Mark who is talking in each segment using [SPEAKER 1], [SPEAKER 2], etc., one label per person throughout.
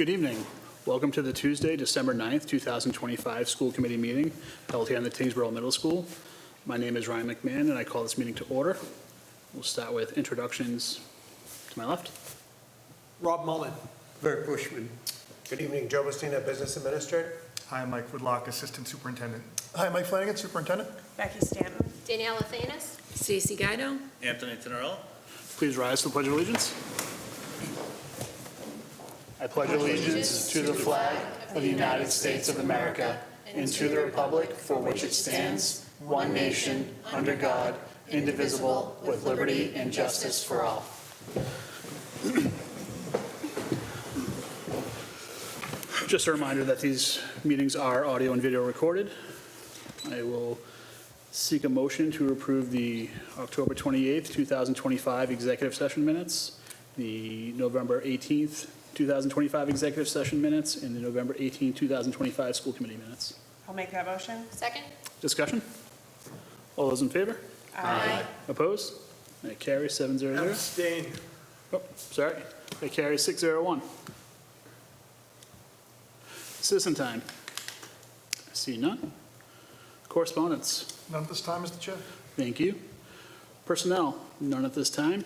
[SPEAKER 1] Good evening. Welcome to the Tuesday, December 9th, 2025 school committee meeting held here in the Tyngsborough Middle School. My name is Ryan McMahon and I call this meeting to order. We'll start with introductions to my left.
[SPEAKER 2] Rob Mullen.
[SPEAKER 3] Bert Bushman.
[SPEAKER 4] Good evening, Joe Bustina, Business Administrator.
[SPEAKER 5] Hi, Mike Woodlock, Assistant Superintendent.
[SPEAKER 2] Hi, Mike Flanagan, Superintendent.
[SPEAKER 6] Becky Stanton.
[SPEAKER 7] Danielle Athanas.
[SPEAKER 8] Stacey Guido.
[SPEAKER 9] Anthony Tenorello.
[SPEAKER 1] Please rise to the Pledge of Allegiance. I pledge allegiance to the flag of the United States of America and to the republic for which it stands, one nation, under God, indivisible, with liberty and justice for all. Just a reminder that these meetings are audio and video recorded. I will seek a motion to approve the October 28th, 2025 executive session minutes, the November 18th, 2025 executive session minutes, and the November 18th, 2025 school committee minutes.
[SPEAKER 6] I'll make that motion.
[SPEAKER 7] Second?
[SPEAKER 1] Discussion? All those in favor?
[SPEAKER 7] Aye.
[SPEAKER 1] Opposed? That carries 7-0.
[SPEAKER 2] Abstain.
[SPEAKER 1] Oh, sorry. That carries 601. Citizen time. I see none. Correspondence.
[SPEAKER 2] None at this time, Mr. Chair.
[SPEAKER 1] Thank you. Personnel. None at this time.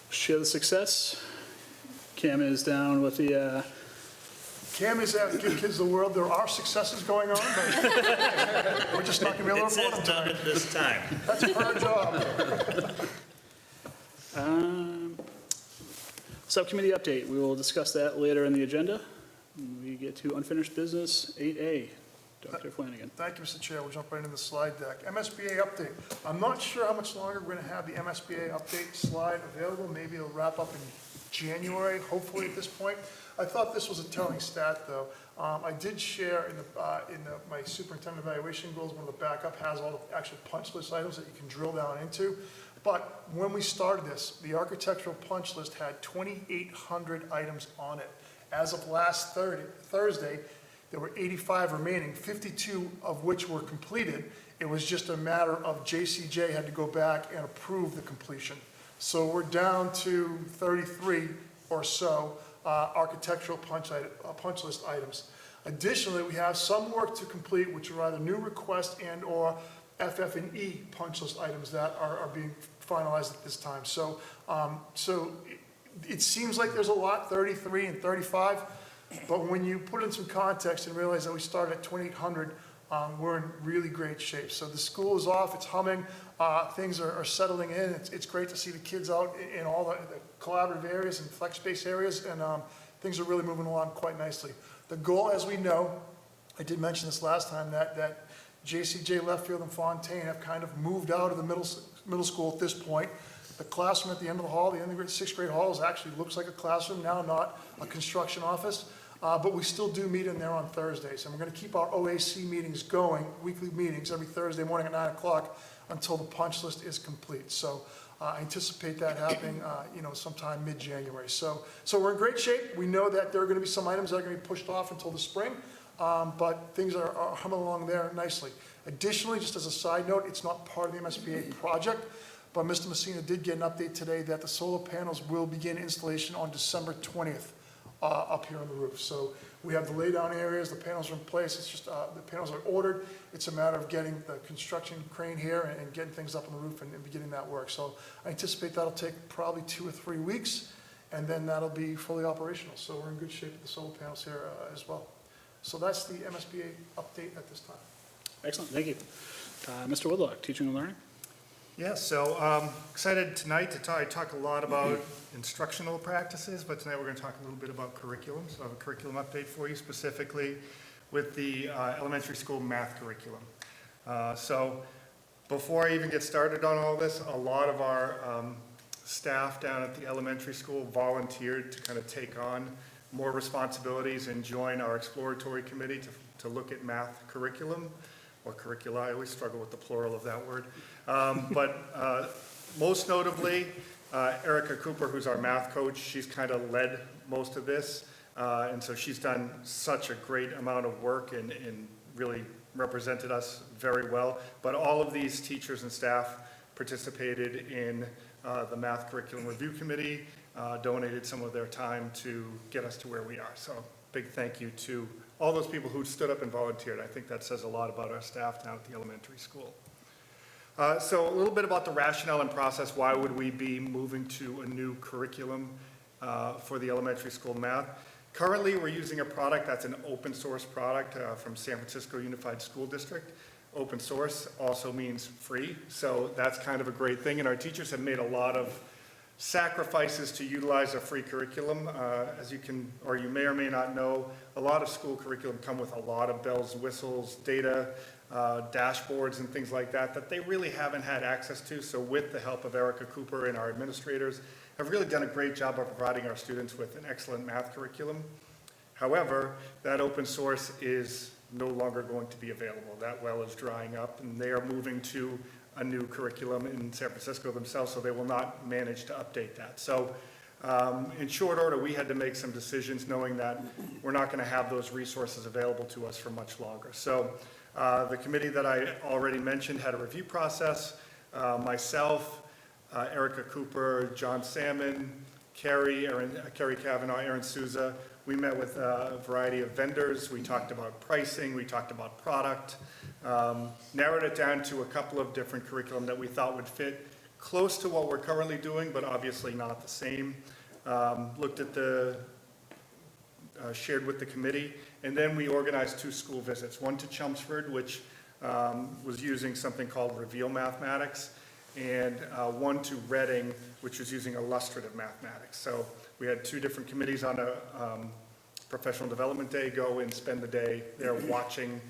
[SPEAKER 1] Share the success. Cam is down with the...
[SPEAKER 2] Cam is out to give kids the world. There are successes going on, but we're just not going to be able
[SPEAKER 9] It
[SPEAKER 2] to report
[SPEAKER 9] says
[SPEAKER 2] them
[SPEAKER 9] done
[SPEAKER 2] tonight.
[SPEAKER 9] at this time.
[SPEAKER 2] That's her job.
[SPEAKER 1] Subcommittee update. We will discuss that later in the agenda. We get to unfinished business 8A. Dr. Flanagan.
[SPEAKER 2] Thank you, Mr. Chair. We'll jump right into the slide deck. MSBA update. I'm not sure how much longer we're going to have the MSBA update slide available. Maybe it'll wrap up in January, hopefully at this point. I thought this was a telling stat, though. I did share in my superintendent evaluation goals, one of the backup has all the actual punch list items that you can drill down into. But when we started this, the architectural punch list had 2,800 items on it. As of last Thursday, there were 85 remaining, 52 of which were completed. It was just a matter of JCJ had to go back and approve the completion. So we're down to 33 or so architectural punch list items. Additionally, we have some work to complete, which are either new request and or FF&E punch list items that are being finalized at this time. So, it seems like there's a lot, 33 and 35, but when you put in some context and realize that we started at 2,800, we're in really great shape. So the school is off, it's humming, things are settling in. It's great to see the kids out in all the collaborative areas and flex space areas, and things are really moving along quite nicely. The goal, as we know, I did mention this last time, that JCJ, Leftfield, and Fontaine have kind of moved out of the middle school at this point. The classroom at the end of the hall, the end of the sixth grade hall, actually looks like a classroom now, not a construction office. But we still do meet in there on Thursdays. And we're going to keep our OAC meetings going, weekly meetings, every Thursday morning at 9 o'clock until the punch list is complete. So I anticipate that happening, sometime mid-January. So we're in great shape. We know that there are going to be some items that are going to be pushed off until the spring, but things are humming along there nicely. Additionally, just as a side note, it's not part of the MSBA project, but Mr. Messina did get an update today that the solar panels will begin installation on December 20th up here on the roof. So we have the laydown areas, the panels are in place, it's just the panels are ordered. It's a matter of getting the construction crane here and getting things up on the roof and beginning that work. So I anticipate that'll take probably 2 or 3 weeks, and then that'll be fully operational. So we're in good shape with the solar panels here as well. So that's the MSBA update at this time.
[SPEAKER 1] Excellent. Thank you. Mr. Woodlock, teaching and learning.
[SPEAKER 5] Yeah, so excited tonight to talk a lot about instructional practices, but tonight we're going to talk a little bit about curriculum. So I have a curriculum update for you specifically with the elementary school math curriculum. So before I even get started on all this, a lot of our staff down at the elementary school volunteered to kind of take on more responsibilities and join our exploratory committee to look at math curriculum. Or curricula, I always struggle with the plural of that word. But most notably, Erica Cooper, who's our math coach, she's kind of led most of this. And so she's done such a great amount of work and really represented us very well. But all of these teachers and staff participated in the Math Curriculum Review Committee. donated some of their time to get us to where we are. So big thank you to all those people who stood up and volunteered. I think that says a lot about our staff down at the elementary school. So a little bit about the rationale and process. Why would we be moving to a new curriculum for the elementary school math? Currently, we're using a product that's an open source product from San Francisco Unified School District. Open source also means free, so that's kind of a great thing. And our teachers have made a lot of sacrifices to utilize a free curriculum. As you can, or you may or may not know, a lot of school curriculum come with a lot of bells and whistles, data, dashboards and things like that, that they really haven't had access to. So with the help of Erica Cooper and our administrators, have really done a great job of providing our students with an excellent math curriculum. However, that open source is no longer going to be available. That well is drying up, and they are moving to a new curriculum in San Francisco themselves, so they will not manage to update that. So in short order, we had to make some decisions knowing that we're not going to have those resources available to us for much longer. So the committee that I already mentioned had a review process. Myself, Erica Cooper, John Salmon, Carrie Kavanaugh, Aaron Souza. We met with a variety of vendors. We talked about pricing. We talked about product. Narrowed it down to a couple of different curriculum that we thought would fit close to what we're currently doing, but obviously not the same. Looked at the, shared with the committee, and then we organized 2 school visits. One to Chelmsford, which was using something called Reveal Mathematics, and one to Reading, which was using illustrative mathematics. So we had 2 different committees on a professional development day go and spend the day there watching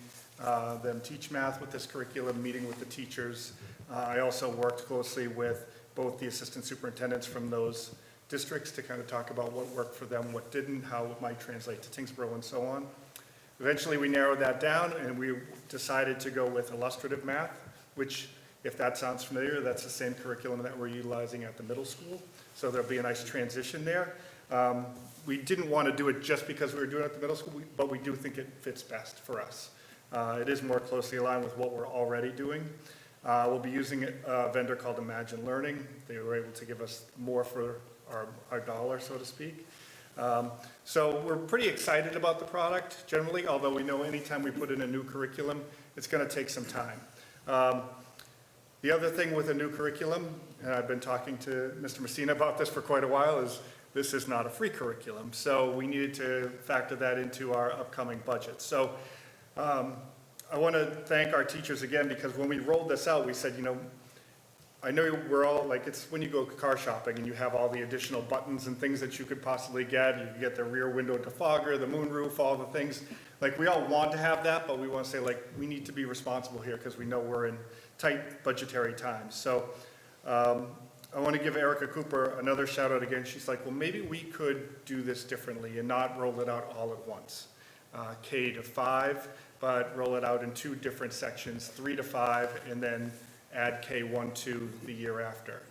[SPEAKER 5] them teach math with this curriculum, meeting with the teachers. I also worked closely with both the assistant superintendents from those districts to kind of talk about what worked for them, what didn't, how it might translate to Tyngsborough and so on. Eventually we narrowed that down and we decided to go with illustrative math, which, if that sounds familiar, that's the same curriculum that we're utilizing at the middle school. So there'll be a nice transition there. We didn't want to do it just because we were doing it at the middle school, but we do think it fits best for us. It is more closely aligned with what we're already doing. We'll be using a vendor called Imagine Learning. They were able to give us more for our dollar, so to speak. So we're pretty excited about the product generally, although we know anytime we put in a new curriculum, it's going to take some time. The other thing with a new curriculum, and I've been talking to Mr. Messina about this for quite a while, is this is not a free curriculum. So we needed to factor that into our upcoming budget. So I want to thank our teachers again, because when we rolled this out, we said, you know, I know we're all like, it's when you go car shopping and you have all the additional buttons and things that you could possibly get. You can get the rear window defogger, the moonroof, all the things. Like, we all want to have that, but we want to say, like, we need to be responsible here because we know we're in tight budgetary times. So I want to give Erica Cooper another shout out again. She's like, well, maybe we could do this differently and not roll it out all at once. K to 5, but roll it out in 2 different sections, 3 to 5, and then add K1, 2 the year after.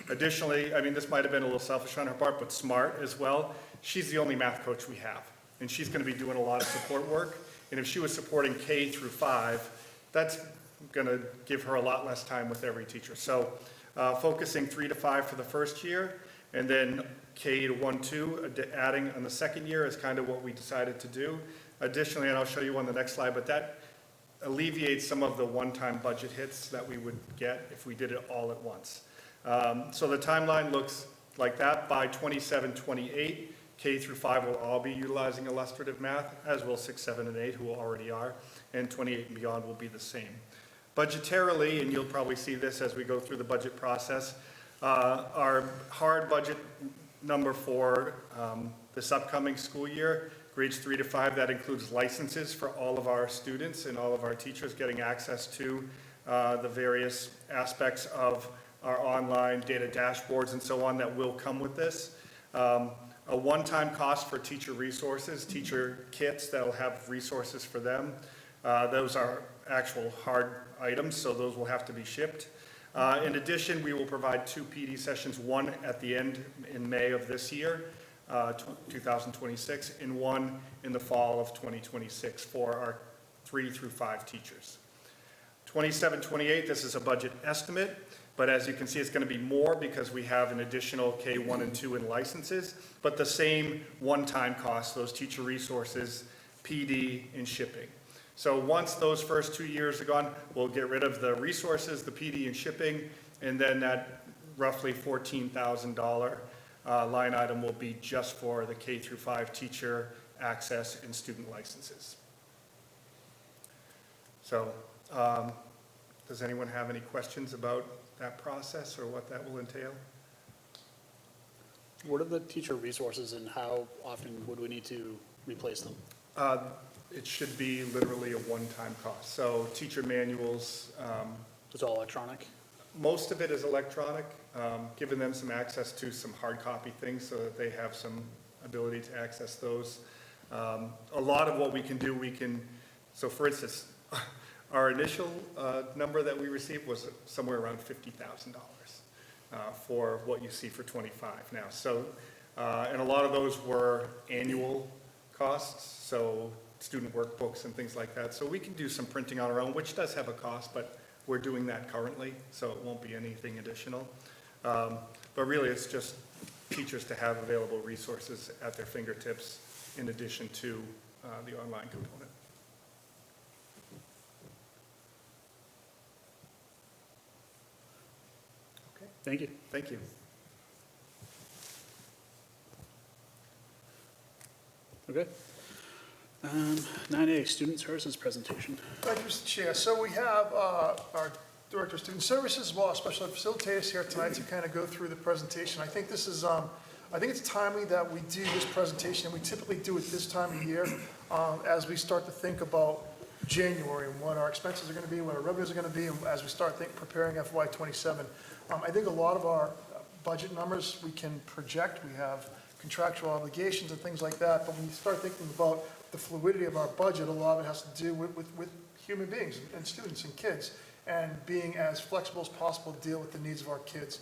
[SPEAKER 5] Additionally, I mean, this might have been a little selfish on her part, but smart as well. She's the only math coach we have, and she's going to be doing a lot of support work. And if she was supporting K through 5, that's going to give her a lot less time with every teacher. So focusing 3 to 5 for the first year, and then K to 1, 2, adding on the second year is kind of what we decided to do. Additionally, and I'll show you on the next slide, but that alleviates some of the one-time budget hits that we would get if we did it all at once. So the timeline looks like that. By 27-28, K through 5 will all be utilizing illustrative math, as will 6, 7, and 8, who already are, and 28 and beyond will be the same. Budgetarily, and you'll probably see this as we go through the budget process, our hard budget number for this upcoming school year, grades 3 to 5, that includes licenses for all of our students and all of our teachers getting access to the various aspects of our online data dashboards and so on that will come with this. A one-time cost for teacher resources, teacher kits that'll have resources for them. Those are actual hard items, so those will have to be shipped. In addition, we will provide 2 PD sessions, one at the end in May of this year, 2026, and one in the fall of 2026 for our 3 through 5 teachers. 27-28, this is a budget estimate. But as you can see, it's going to be more because we have an additional K1 and 2 in licenses, but the same one-time costs, those teacher resources, PD, and shipping. So once those first 2 years are gone, we'll get rid of the resources, the PD and shipping, and then that roughly $14,000 line item will be just for the K through 5 teacher access and student licenses. So does anyone have any questions about that process or what that will entail?
[SPEAKER 1] What are the teacher resources and how often would we need to replace them?
[SPEAKER 5] It should be literally a one-time cost. So teacher manuals,
[SPEAKER 1] It's all electronic?
[SPEAKER 5] most of it is electronic, giving them some access to some hard copy things so that they have some ability to access those. A lot of what we can do, so for instance, our initial number that we received was somewhere around $50,000 for what you see for 25 now. So, and a lot of those were annual costs, so student workbooks and things like that. So we can do some printing on our own, which does have a cost, but we're doing that currently, so it won't be anything additional. But really, it's just teachers to have available resources at their fingertips in addition to the online component. Okay,
[SPEAKER 1] Thank you.
[SPEAKER 5] thank you.
[SPEAKER 1] Okay. 9A, Student Services Presentation.
[SPEAKER 2] Thank you, Mr. Chair. So we have our Director of Student Services, as well as special ed facilitators here tonight to kind of go through the presentation. I think this is, I think it's timely that we do this presentation. We typically do it this time of year as we start to think about January and what our expenses are going to be, what our revenues are going to be, and as we start preparing FY27. I think a lot of our budget numbers we can project. We have contractual obligations and things like that, but when you start thinking about the fluidity of our budget, a lot of it has to do with human beings and students and kids, and being as flexible as possible to deal with the needs of our kids.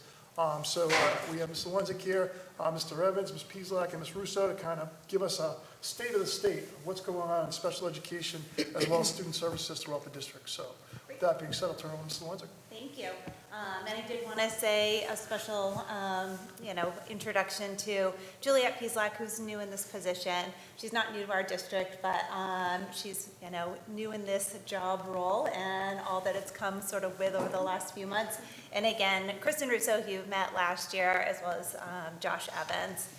[SPEAKER 2] So we have Mr. Lenzik here, Mr. Evans, Ms. Pieslak, and Ms. Russo to kind of give us a state of the state of what's going on in special education as well as student services throughout the district. So with that being said, I'll turn it over to Mr. Lenzik.
[SPEAKER 3] Thank you. And I did want to say a special, introduction to Juliet Pieslak, who's new in this position. She's not new to our district, but she's, new in this job role and all that it's come sort of with over the last few months. And again, Kristen Russo, who you met last year, as well as Josh Evans,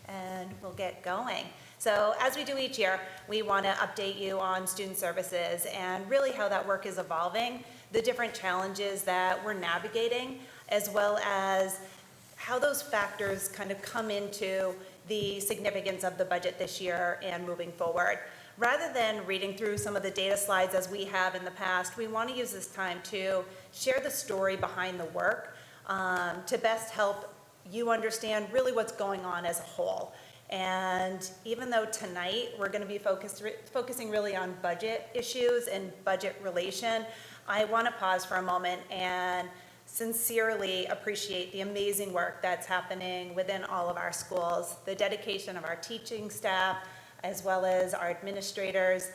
[SPEAKER 3] and we'll get going. So as we do each year, we want to update you on student services and really how that work is evolving, the different challenges that we're navigating, as well as how those factors kind of come into the significance of the budget this year and moving forward. Rather than reading through some of the data slides as we have in the past, we want to use this time to share the story behind the work to best help you understand really what's going on as a whole. And even though tonight we're going to be focusing really on budget issues and budget relation, I want to pause for a moment and sincerely appreciate the amazing work that's happening within all of our schools, the dedication of our teaching staff, as well as our administrators,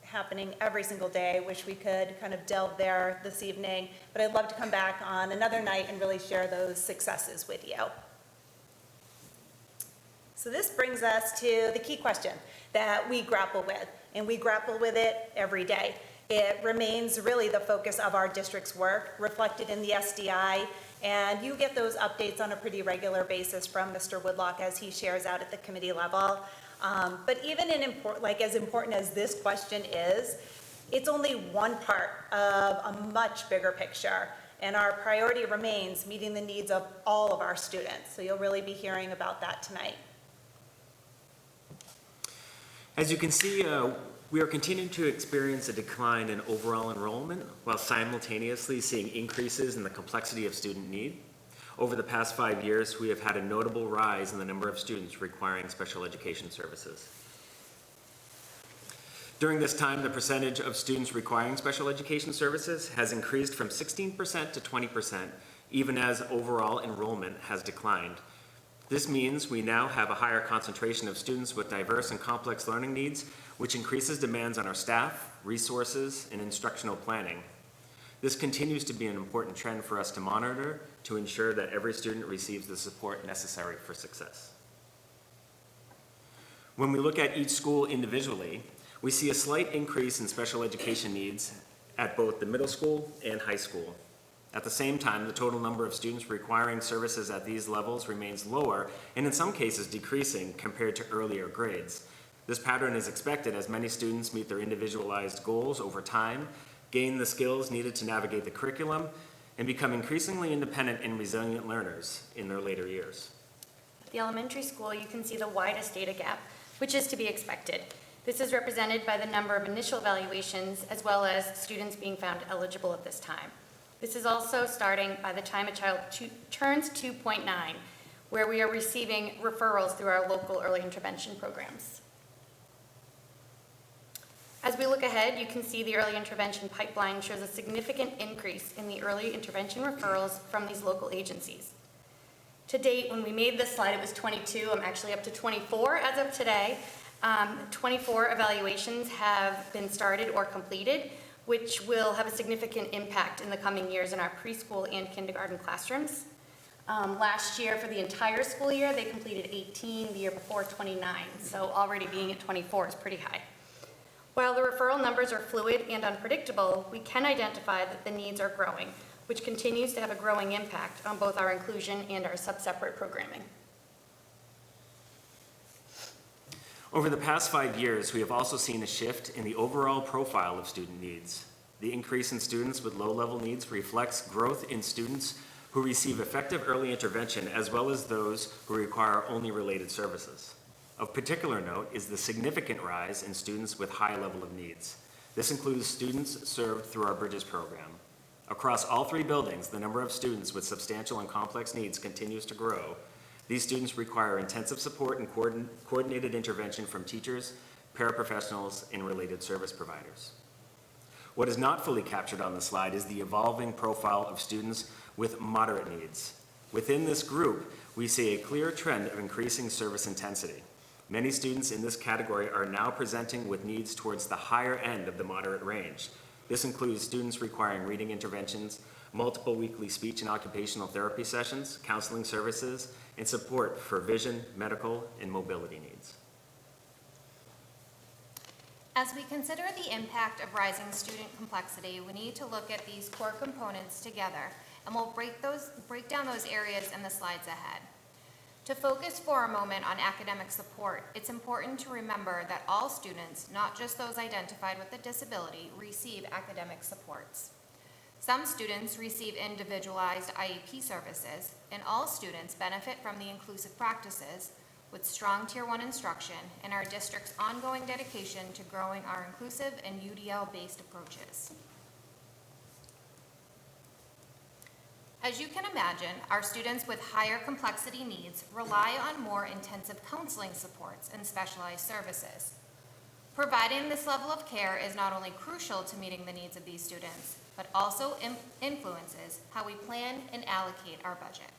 [SPEAKER 3] happening every single day. Wish we could kind of delve there this evening, but I'd love to come back on another night and really share those successes with you. So this brings us to the key question that we grapple with, and we grapple with it every day. It remains really the focus of our district's work, reflected in the SDI, and you get those updates on a pretty regular basis from Mr. Woodlock as he shares out at the committee level. But even as important as this question is, it's only one part of a much bigger picture. And our priority remains meeting the needs of all of our students. So you'll really be hearing about that tonight.
[SPEAKER 7] As you can see, we are continuing to experience a decline in overall enrollment while simultaneously seeing increases in the complexity of student need. Over the past 5 years, we have had a notable rise in the number of students requiring special education services. During this time, the percentage of students requiring special education services has increased from 16% to 20%, even as overall enrollment has declined. This means we now have a higher concentration of students with diverse and complex learning needs, which increases demands on our staff, resources, and instructional planning. This continues to be an important trend for us to monitor to ensure that every student receives the support necessary for success. When we look at each school individually, we see a slight increase in special education needs at both the middle school and high school. At the same time, the total number of students requiring services at these levels remains lower and in some cases decreasing compared to earlier grades. This pattern is expected as many students meet their individualized goals over time, gain the skills needed to navigate the curriculum, and become increasingly independent and resilient learners in their later years.
[SPEAKER 8] At the elementary school, you can see the widest data gap, which is to be expected. This is represented by the number of initial evaluations as well as students being found eligible at this time. This is also starting by the time a child turns 2.9, where we are receiving referrals through our local early intervention programs. As we look ahead, you can see the early intervention pipeline shows a significant increase in the early intervention referrals from these local agencies. To date, when we made this slide, it was 22. I'm actually up to 24 as of today. 24 evaluations have been started or completed, which will have a significant impact in the coming years in our preschool and kindergarten classrooms. Last year, for the entire school year, they completed 18, the year before 29, so already being at 24 is pretty high. While the referral numbers are fluid and unpredictable, we can identify that the needs are growing, which continues to have a growing impact on both our inclusion and our sub-separate programming.
[SPEAKER 7] Over the past 5 years, we have also seen a shift in the overall profile of student needs. The increase in students with low-level needs reflects growth in students who receive effective early intervention as well as those who require only related services. Of particular note is the significant rise in students with high level of needs. This includes students served through our Bridges program. Across all 3 buildings, the number of students with substantial and complex needs continues to grow. These students require intensive support and coordinated intervention from teachers, paraprofessionals, and related service providers. What is not fully captured on the slide is the evolving profile of students with moderate needs. Within this group, we see a clear trend of increasing service intensity. Many students in this category are now presenting with needs towards the higher end of the moderate range. This includes students requiring reading interventions, multiple weekly speech and occupational therapy sessions, counseling services, and support for vision, medical, and mobility needs.
[SPEAKER 9] As we consider the impact of rising student complexity, we need to look at these core components together, and we'll break down those areas in the slides ahead. To focus for a moment on academic support, it's important to remember that all students, not just those identified with a disability, receive academic supports. Some students receive individualized IEP services, and all students benefit from the inclusive practices with strong Tier 1 instruction and our district's ongoing dedication to growing our inclusive and UDL-based approaches. As you can imagine, our students with higher complexity needs rely on more intensive counseling supports and specialized services. Providing this level of care is not only crucial to meeting the needs of these students, but also influences how we plan and allocate our budget.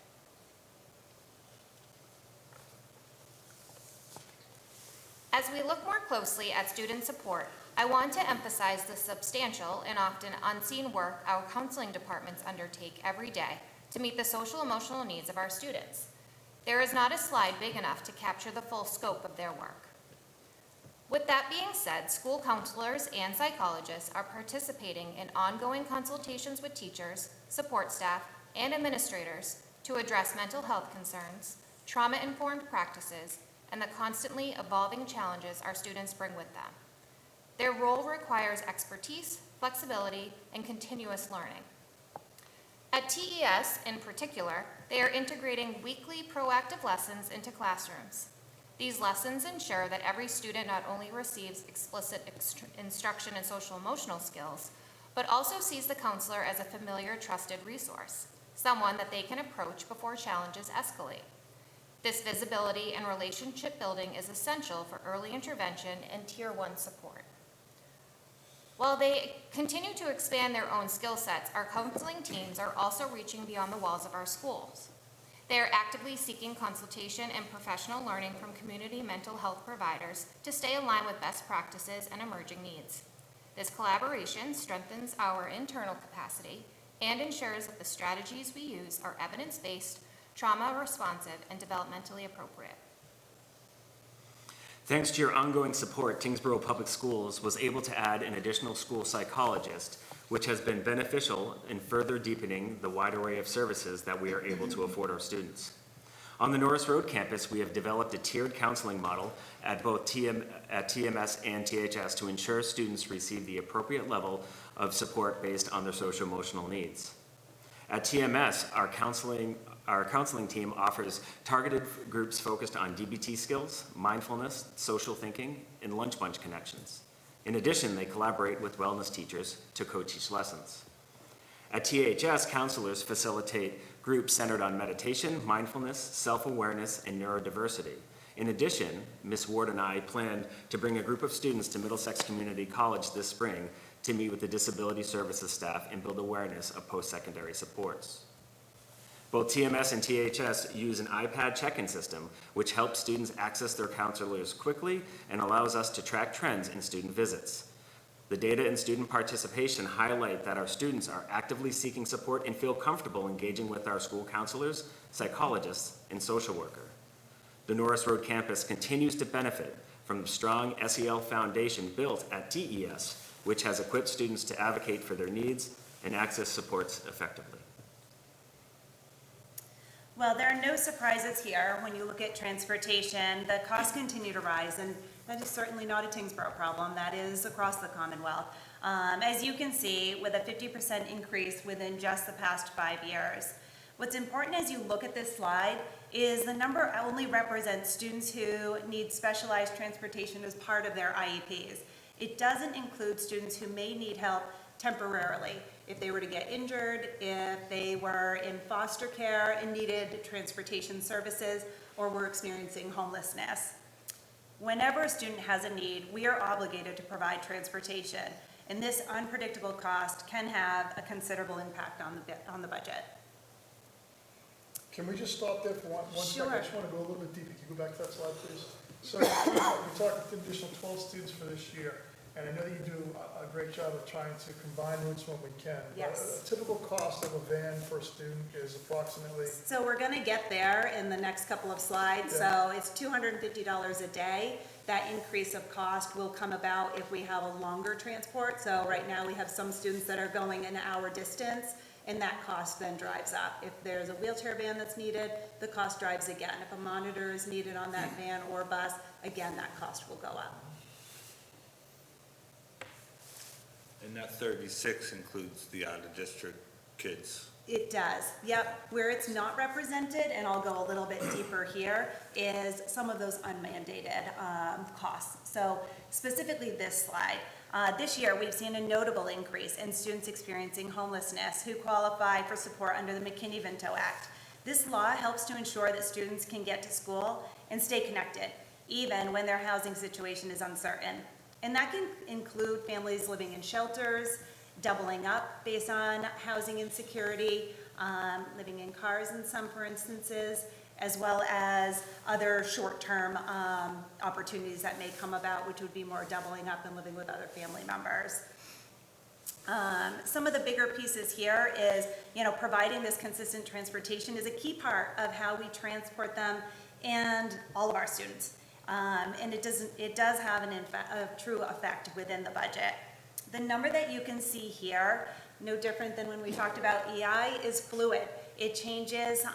[SPEAKER 9] As we look more closely at student support, I want to emphasize the substantial and often unseen work our counseling departments undertake every day to meet the social-emotional needs of our students. There is not a slide big enough to capture the full scope of their work. With that being said, school counselors and psychologists are participating in ongoing consultations with teachers, support staff, and administrators to address mental health concerns, trauma-informed practices, and the constantly evolving challenges our students bring with them. Their role requires expertise, flexibility, and continuous learning. At TES, in particular, they are integrating weekly proactive lessons into classrooms. These lessons ensure that every student not only receives explicit instruction in social-emotional skills, but also sees the counselor as a familiar, trusted resource, someone that they can approach before challenges escalate. This visibility and relationship building is essential for early intervention and Tier 1 support. While they continue to expand their own skill sets, our counseling teams are also reaching beyond the walls of our schools. They are actively seeking consultation and professional learning from community mental health providers to stay aligned with best practices and emerging needs. This collaboration strengthens our internal capacity and ensures that the strategies we use are evidence-based, trauma-responsive, and developmentally appropriate.
[SPEAKER 7] Thanks to your ongoing support, Tyngsborough Public Schools was able to add an additional school psychologist, which has been beneficial in further deepening the wide array of services that we are able to afford our students. On the Norris Road campus, we have developed a tiered counseling model at both TMS and THS to ensure students receive the appropriate level of support based on their social-emotional needs. At TMS, our counseling team offers targeted groups focused on DBT skills, mindfulness, social thinking, and lunch bunch connections. In addition, they collaborate with wellness teachers to co-teach lessons. At THS, counselors facilitate groups centered on meditation, mindfulness, self-awareness, and neurodiversity. In addition, Ms. Ward and I plan to bring a group of students to Middlesex Community College this spring to meet with the disability services staff and build awareness of post-secondary supports. Both TMS and THS use an iPad check-in system, which helps students access their counselors quickly and allows us to track trends in student visits. The data and student participation highlight that our students are actively seeking support and feel comfortable engaging with our school counselors, psychologists, and social worker. The Norris Road campus continues to benefit from the strong SEL foundation built at TES, which has equipped students to advocate for their needs and access supports effectively.
[SPEAKER 3] Well, there are no surprises here when you look at transportation. The costs continue to rise, and that is certainly not a Tyngsborough problem. That is across the Commonwealth. As you can see, with a 50% increase within just the past 5 years. What's important as you look at this slide is the number only represents students who need specialized transportation as part of their IEPs. It doesn't include students who may need help temporarily. If they were to get injured, if they were in foster care and needed transportation services, or were experiencing homelessness. Whenever a student has a need, we are obligated to provide transportation, and this unpredictable cost can have a considerable impact on the budget.
[SPEAKER 2] Can we just stop there for one second?
[SPEAKER 3] Sure.
[SPEAKER 2] I just want to go a little bit deeper. Can you go back to that slide, please? So we're talking additional 12 students for this year, and I know that you do a great job of trying to combine routes when we can.
[SPEAKER 3] Yes.
[SPEAKER 2] A typical cost of a van for a student is approximately,
[SPEAKER 3] So we're going to get there in the next couple of slides.
[SPEAKER 2] Yeah.
[SPEAKER 3] So it's $250 a day. That increase of cost will come about if we have a longer transport. So right now we have some students that are going an hour distance, and that cost then drives up. If there's a wheelchair van that's needed, the cost drives again. If a monitor is needed on that van or bus, again, that cost will go up.
[SPEAKER 10] And that 36 includes the out-of-district kids.
[SPEAKER 3] It does, yep. Where it's not represented, and I'll go a little bit deeper here, is some of those unmandated costs. So specifically this slide. This year, we've seen a notable increase in students experiencing homelessness who qualify for support under the McKinney-Vento Act. This law helps to ensure that students can get to school and stay connected, even when their housing situation is uncertain. And that can include families living in shelters, doubling up based on housing insecurity, living in cars in some for instances, as well as other short-term opportunities that may come about, which would be more doubling up and living with other family members. Some of the bigger pieces here is, providing this consistent transportation is a key part of how we transport them and all of our students. And it does have a true effect within the budget. The number that you can see here, no different than when we talked about EI, is fluid. It changes,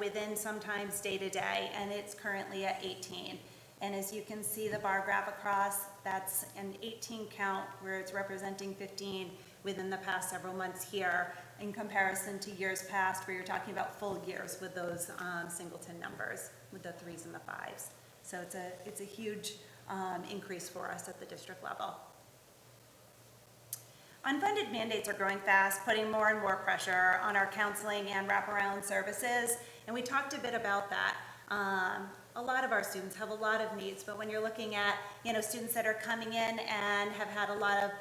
[SPEAKER 3] within sometimes day to day, and it's currently at 18. And as you can see the bar graph across, that's an 18 count where it's representing 15 within the past several months here in comparison to years past where you're talking about full years with those singleton numbers, with the 3s and the 5s. So it's a huge increase for us at the district level. Unfunded mandates are growing fast, putting more and more pressure on our counseling and wraparound services, and we talked a bit about that. A lot of our students have a lot of needs, but when you're looking at, students that are coming in and have had a lot of,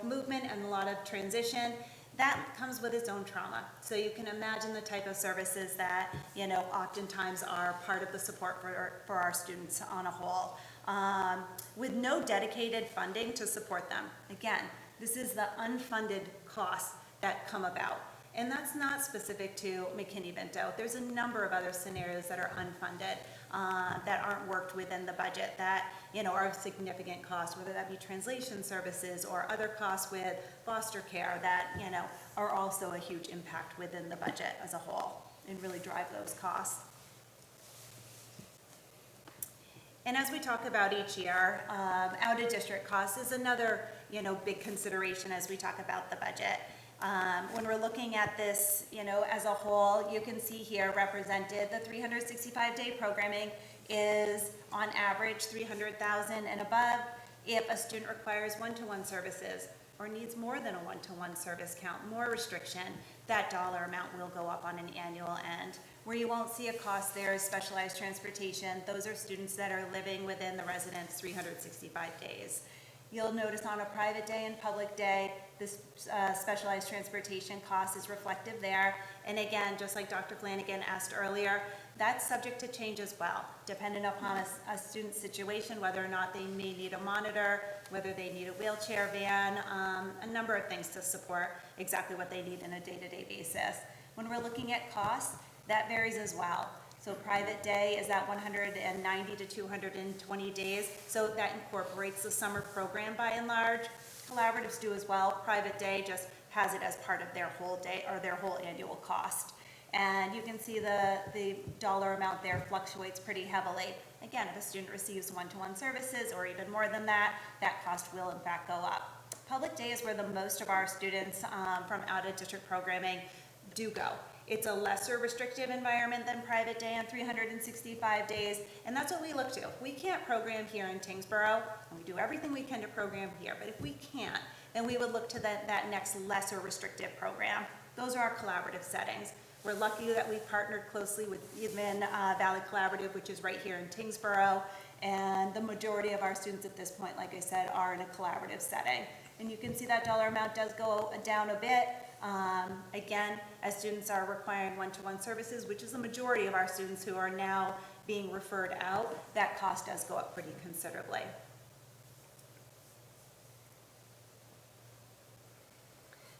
[SPEAKER 3] movement and a lot of transition, that comes with its own trauma. So you can imagine the type of services that, oftentimes are part of the support for our students on a whole, with no dedicated funding to support them. Again, this is the unfunded costs that come about. And that's not specific to McKinney-Vento. There's a number of other scenarios that are unfunded, that aren't worked within the budget that, are of significant cost, whether that be translation services or other costs with foster care that, are also a huge impact within the budget as a whole and really drive those costs. And as we talk about each year, out-of-district costs is another, big consideration as we talk about the budget. When we're looking at this, as a whole, you can see here represented the 365-day programming is on average $300,000 and above. If a student requires one-to-one services or needs more than a one-to-one service count, more restriction, that dollar amount will go up on an annual end. Where you won't see a cost there is specialized transportation. Those are students that are living within the residence 365 days. You'll notice on a private day and public day, this specialized transportation cost is reflective there. And again, just like Dr. Flanagan asked earlier, that's subject to change as well, depending upon a student's situation, whether or not they may need a monitor, whether they need a wheelchair van, a number of things to support exactly what they need on a day-to-day basis. When we're looking at costs, that varies as well. So private day is at 190 to 220 days. So that incorporates the summer program by and large. Collaboratives do as well. Private day just has it as part of their whole day or their whole annual cost. And you can see the dollar amount there fluctuates pretty heavily. Again, if a student receives one-to-one services or even more than that, that cost will in fact go up. Public day is where the most of our students from out-of-district programming do go. It's a lesser restrictive environment than private day on 365 days, and that's what we look to. We can't program here in Tyngsborough, and we do everything we can to program here, but if we can't, then we would look to that next lesser restrictive program. Those are our collaborative settings. We're lucky that we've partnered closely with Even Valley Collaborative, which is right here in Tyngsborough, and the majority of our students at this point, like I said, are in a collaborative setting. And you can see that dollar amount does go down a bit. Again, as students are requiring one-to-one services, which is the majority of our students who are now being referred out, that cost does go up pretty considerably.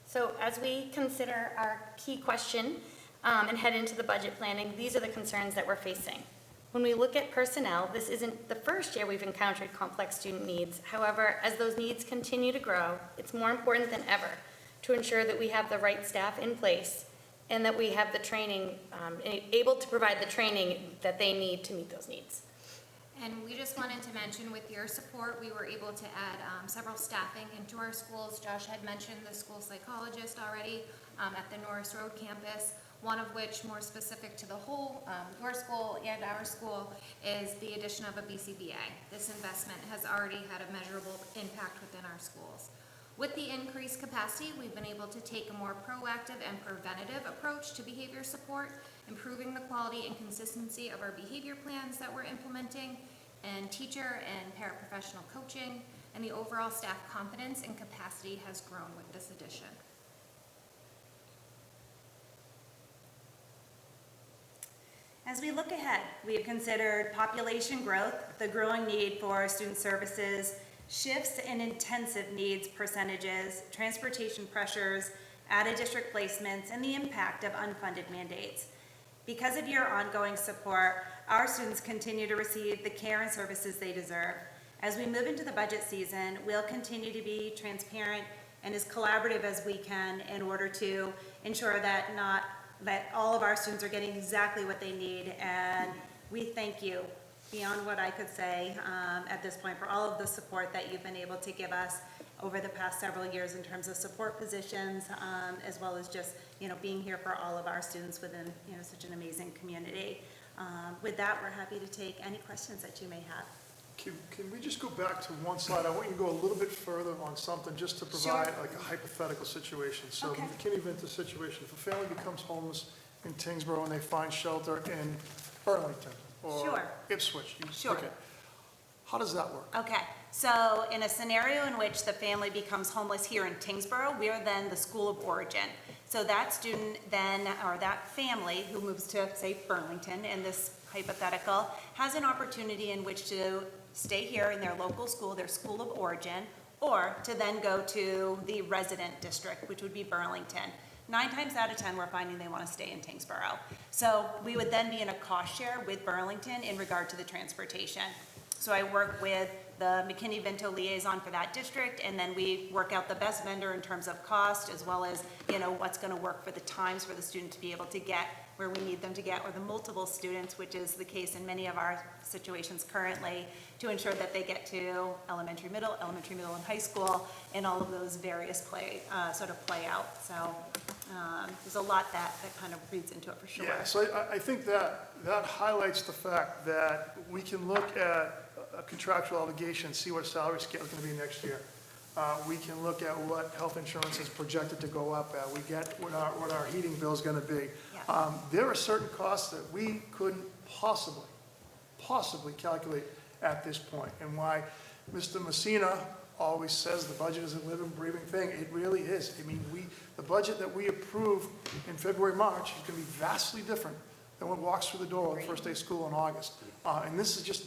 [SPEAKER 8] So as we consider our key question and head into the budget planning, these are the concerns that we're facing. When we look at personnel, this isn't the first year we've encountered complex student needs. However, as those needs continue to grow, it's more important than ever to ensure that we have the right staff in place and that we have the training, able to provide the training that they need to meet those needs.
[SPEAKER 9] And we just wanted to mention, with your support, we were able to add several staffing into our schools. Josh had mentioned the school psychologist already at the Norris Road campus, one of which, more specific to the whole, your school and our school, is the addition of a BCBA. This investment has already had a measurable impact within our schools. With the increased capacity, we've been able to take a more proactive and preventative approach to behavior support, improving the quality and consistency of our behavior plans that we're implementing, and teacher and paraprofessional coaching, and the overall staff confidence and capacity has grown with this addition.
[SPEAKER 3] As we look ahead, we have considered population growth, the growing need for student services, shifts in intensive needs percentages, transportation pressures, out-of-district placements, and the impact of unfunded mandates. Because of your ongoing support, our students continue to receive the care and services they deserve. As we move into the budget season, we'll continue to be transparent and as collaborative as we can in order to ensure that all of our students are getting exactly what they need. And we thank you beyond what I could say at this point for all of the support that you've been able to give us over the past several years in terms of support positions, as well as just, being here for all of our students within, such an amazing community. With that, we're happy to take any questions that you may have.
[SPEAKER 2] Can we just go back to one slide? I want you to go a little bit further on something just to provide like a hypothetical situation. So
[SPEAKER 3] Okay.
[SPEAKER 2] the McKinney-Vento situation, if a family becomes homeless in Tyngsborough and they find shelter in Burlington or
[SPEAKER 3] Sure.
[SPEAKER 2] Ipswich.
[SPEAKER 3] Sure.
[SPEAKER 2] Okay. How does that work?
[SPEAKER 3] Okay, So in a scenario in which the family becomes homeless here in Tyngsborough, we are then the school of origin. So that student then, or that family who moves to, say, Burlington in this hypothetical, has an opportunity in which to stay here in their local school, their school of origin, or to then go to the resident district, which would be Burlington. 9 times out of 10, we're finding they want to stay in Tyngsborough. So we would then be in a cost share with Burlington in regard to the transportation. So I work with the McKinney-Vento liaison for that district, and then we work out the best vendor in terms of cost, as well as, what's going to work for the times for the student to be able to get where we need them to get, or the multiple students, which is the case in many of our situations currently, to ensure that they get to elementary, middle, and high school, and all of those various play out. So there's a lot that kind of reads into it for sure.
[SPEAKER 2] Yeah, so I think that highlights the fact that we can look at a contractual obligation, see what salary scale is going to be next year. We can look at what health insurance is projected to go up at. We get what our heating bill is going to be.
[SPEAKER 3] Yeah.
[SPEAKER 2] There are certain costs that we couldn't possibly calculate at this point, and why Mr. Messina always says the budget is a living, breathing thing. It really is. I mean, the budget that we approve in February, March is going to be vastly different than what walks through the door on the first day of school in August. And this is just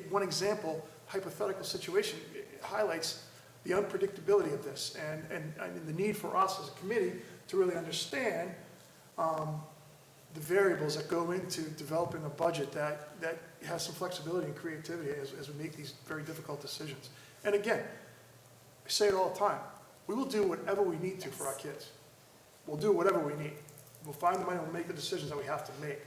[SPEAKER 2] one example, hypothetical situation. It highlights the unpredictability of this and the need for us as a committee to really understand the variables that go into developing a budget that has some flexibility and creativity as we make these very difficult decisions. And again, I say it all the time, we will do whatever we need to for our kids. We'll do whatever we need. We'll find the money, we'll make the decisions that we have to make.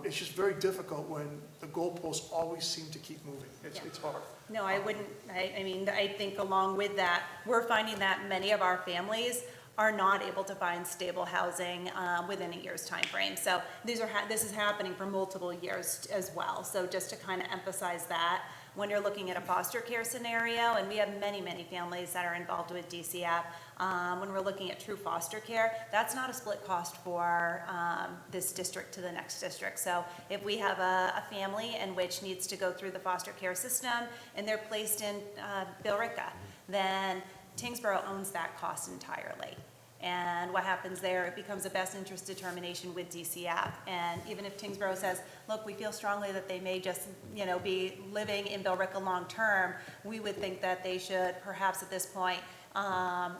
[SPEAKER 2] It's just very difficult when the goalposts always seem to keep moving. It's hard.
[SPEAKER 3] No, I wouldn't. I think along with that, we're finding that many of our families are not able to find stable housing within a year's time frame. So this is happening for multiple years as well. So just to kind of emphasize that, when you're looking at a foster care scenario, and we have many, many families that are involved with DCF, when we're looking at true foster care, that's not a split cost for this district to the next district. So if we have a family in which needs to go through the foster care system and they're placed in Billerica, then Tyngsborough owns that cost entirely. And what happens there, it becomes a best interest determination with DCF. And even if Tyngsborough says, look, we feel strongly that they may just, be living in Billerica long term, we would think that they should perhaps at this point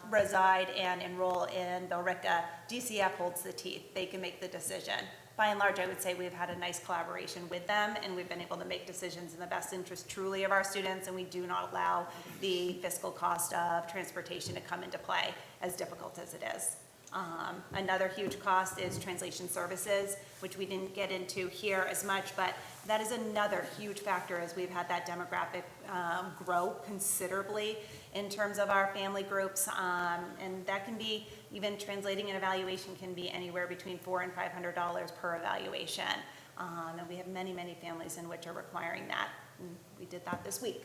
[SPEAKER 3] reside and enroll in Billerica. DCF holds the teeth. They can make the decision. By and large, I would say we've had a nice collaboration with them, and we've been able to make decisions in the best interest truly of our students, and we do not allow the fiscal cost of transportation to come into play, as difficult as it is. Another huge cost is translation services, which we didn't get into here as much, but that is another huge factor as we've had that demographic grow considerably in terms of our family groups, and that can be, even translating an evaluation can be anywhere between $400 and $500 per evaluation. And we have many, many families in which are requiring that. And we did that this week.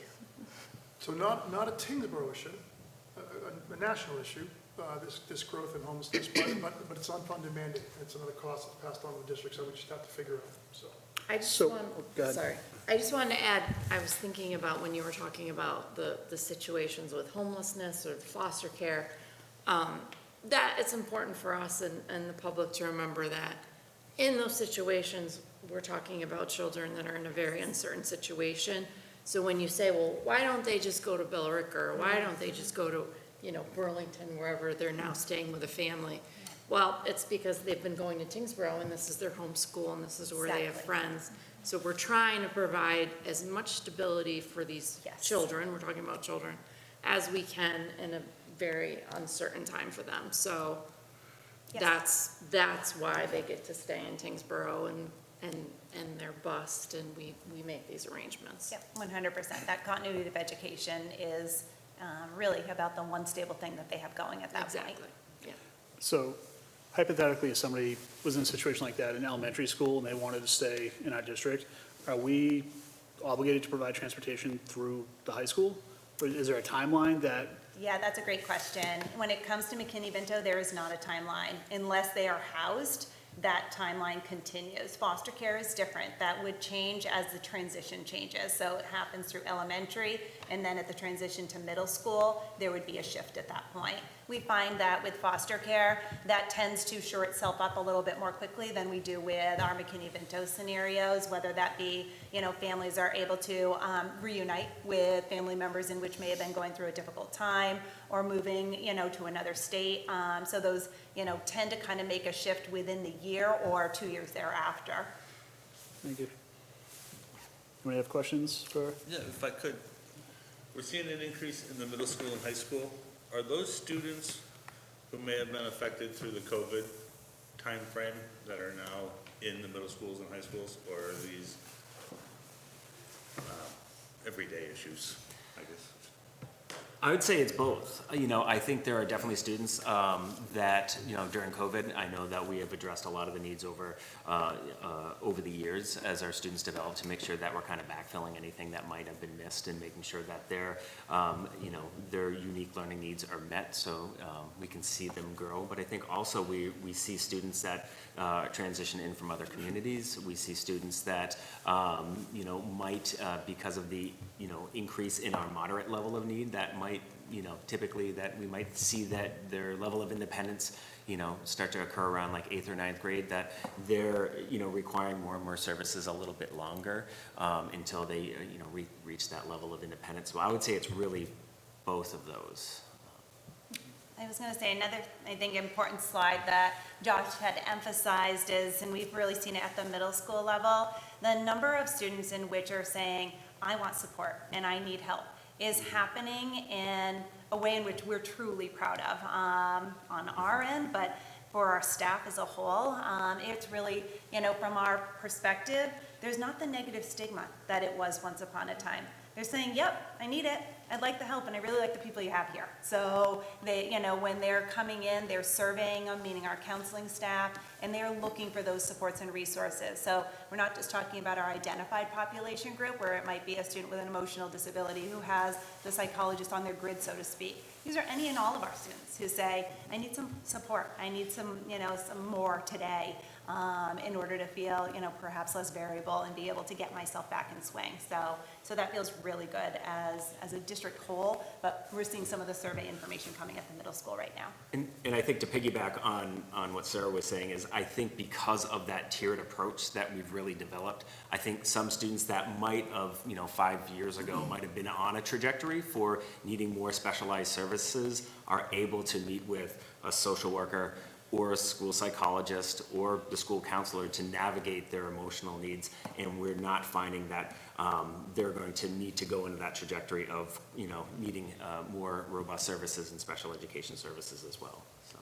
[SPEAKER 2] So not a Tyngsborough issue, a national issue, this growth in homelessness, but it's unfunded mandate. It's another cost that's passed on to the district, so we just have to figure it out, so.
[SPEAKER 11] I just
[SPEAKER 1] So,
[SPEAKER 11] want,
[SPEAKER 1] go ahead.
[SPEAKER 11] sorry, I just wanted to add, I was thinking about when you were talking about the situations with homelessness or foster care, that it's important for us and the public to remember that in those situations, we're talking about children that are in a very uncertain situation. So when you say, well, why don't they just go to Billerica, or why don't they just go to, Burlington, wherever they're now staying with a family? Well, it's because they've been going to Tyngsborough, and this is their home school, and this is where they have
[SPEAKER 3] Exactly.
[SPEAKER 11] friends. So we're trying to provide as much stability for these
[SPEAKER 3] Yes.
[SPEAKER 11] children, we're talking about children, as we can in a very uncertain time for them. So
[SPEAKER 3] Yes.
[SPEAKER 11] that's why they get to stay in Tyngsborough and they're bused, and we make these arrangements.
[SPEAKER 3] Yep, 100%. That continuity of education is really about the one stable thing that they have going at that point.
[SPEAKER 11] Exactly, yeah.
[SPEAKER 1] So hypothetically, if somebody was in a situation like that in elementary school and they wanted to stay in our district, are we obligated to provide transportation through the high school? Or is there a timeline that,
[SPEAKER 3] Yeah, that's a great question. When it comes to McKinney-Vento, there is not a timeline. Unless they are housed that timeline continues. Foster care is different. That would change as the transition changes. So it happens through elementary, and then at the transition to middle school, there would be a shift at that point. We find that with foster care, that tends to shore itself up a little bit more quickly than we do with our McKinney-Vento scenarios, whether that be, families are able to reunite with family members in which may have been going through a difficult time or moving, to another state. So those, tend to kind of make a shift within the year or 2 years thereafter.
[SPEAKER 1] Thank you. Anybody have questions for?
[SPEAKER 10] Yeah, if I could, we're seeing an increase in the middle school and high school. Are those students who may have been affected through the COVID timeframe that are now in the middle schools and high schools, or are these everyday issues, I guess?
[SPEAKER 7] I would say it's both. I think there are definitely students that, during COVID, I know that we have addressed a lot of the needs over the years as our students develop to make sure that we're kind of backfilling anything that might have been missed and making sure that their unique learning needs are met so we can see them grow. But I think also we see students that transition in from other communities. We see students that, might, because of the, increase in our moderate level of need, that might, typically that we might see that their level of independence, start to occur around like 8th or 9th grade, that they're, requiring more and more services a little bit longer until they, reach that level of independence. So I would say it's really both of those.
[SPEAKER 3] I was going to say another, I think, important slide that Josh had emphasized is, and we've really seen it at the middle school level, the number of students in which are saying, I want support and I need help, is happening in a way in which we're truly proud of on our end, but for our staff as a whole. It's really, from our perspective, there's not the negative stigma that it was once upon a time. They're saying, yep, I need it. I'd like the help, and I really like the people you have here. So they, when they're coming in, they're surveying them, meaning our counseling staff, and they're looking for those supports and resources. So we're not just talking about our identified population group, where it might be a student with an emotional disability who has the psychologist on their grid, so to speak. These are any and all of our students who say, I need some support. I need some, some more today in order to feel, perhaps less variable and be able to get myself back in swing. So that feels really good as a district whole, but we're seeing some of the survey information coming at the middle school right now.
[SPEAKER 7] And I think to piggyback on what Sarah was saying is, I think because of that tiered approach that we've really developed, I think some students that might have, 5 years ago might have been on a trajectory for needing more specialized services are able to meet with a social worker or a school psychologist or the school counselor to navigate their emotional needs, and we're not finding that they're going to need to go into that trajectory of needing more robust services and special education services as well. So.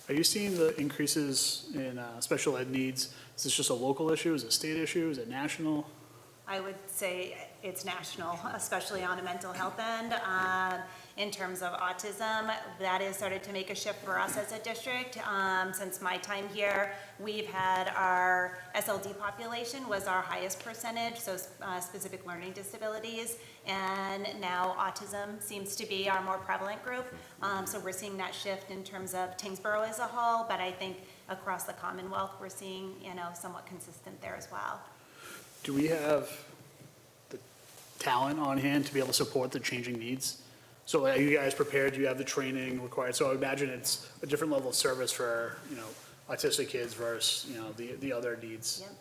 [SPEAKER 1] Are you seeing the increases in special ed needs? Is this just a local issue? Is it a state issue? Is it national?
[SPEAKER 3] I would say it's national, especially on a mental health end. In terms of autism, that has started to make a shift for us as a district. Since my time here, we've had our SLD population was our highest percentage, so specific learning disabilities, and now autism seems to be our more prevalent group. So we're seeing that shift in terms of Tyngsborough as a whole, but I think across the Commonwealth, we're seeing, somewhat consistent there as well.
[SPEAKER 1] Do we have the talent on hand to be able to support the changing needs? So are you guys prepared? Do you have the training required? So I imagine it's a different level of service for, autistic kids versus, the other needs.
[SPEAKER 3] Yep.